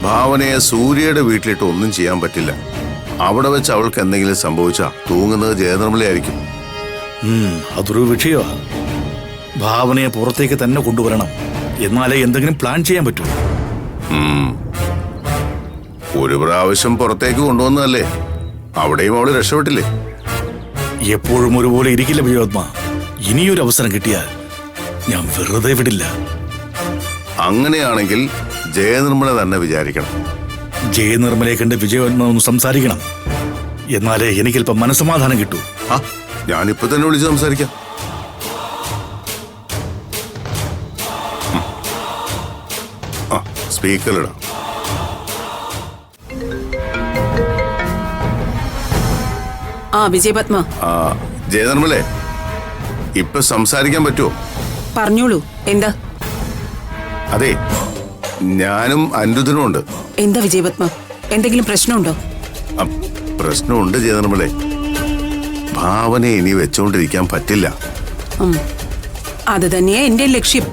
ഭാവനയെ സൂര്യയുടെ വീട്ടിലിട്ട് ഒന്നും ചെയ്യാൻ പറ്റില്ല. അവിടെ വെച്ച് അവൾക്ക് എന്തെങ്കിലും സംഭവിച്ചാ തൂങ്ങുന്നത് ജയനിർമ്മലയായിരിക്കും. അതൊരു വിഷയമാണ്. ഭാവനയെ പുറത്തേക്ക് തന്നെ കൊണ്ടുവരണം, എന്നാലേ എന്തെങ്കിലും പ്ലാൻ ചെയ്യാൻ പറ്റൂ. ഒരു പ്രാവശ്യം പുറത്തേക്ക് കൊണ്ടുവന്നതല്ലേ, അവിടെയും അവള് രക്ഷപ്പെട്ടില്ലേ? എപ്പോഴും ഒരുപോലെ ഇരിക്കില്ല വിജയപത്മ. ഇനിയൊരു അവസരം കിട്ടിയാൽ ഞാൻ വെറുതെ വിടില്ല. അങ്ങനെയാണെങ്കിൽ ജയനിർമ്മല തന്നെ വിചാരിക്കണം. ജയനിർമ്മലയെ കണ്ട് വിജയപത്മ ഒന്ന് സംസാരിക്കണം, എന്നാലേ എനിക്കല്പം മനസ്സമാധാനം കിട്ടൂ. ഞാനിപ്പോ തന്നെ വിളിച്ച് സംസാരിക്കാം. സ്പീക്കറിടാം. വിജയപത്മ. ജയനിർമ്മലേ, ഇപ്പൊ സംസാരിക്കാൻ പറ്റുമോ? പറഞ്ഞോളൂ. എന്താ? അതെ, ഞാനും അനിരുദ്ധനും ഉണ്ട്. എന്താ വിജയപത്മ, എന്തെങ്കിലും പ്രശ്നമുണ്ടോ? പ്രശ്നമുണ്ട് ജയനിർമ്മലേ. ഭാവനയെ ഇനി വെച്ചോണ്ടിരിക്കാൻ പറ്റില്ല. അത് തന്നെയാ എന്റെ ലക്ഷ്യം.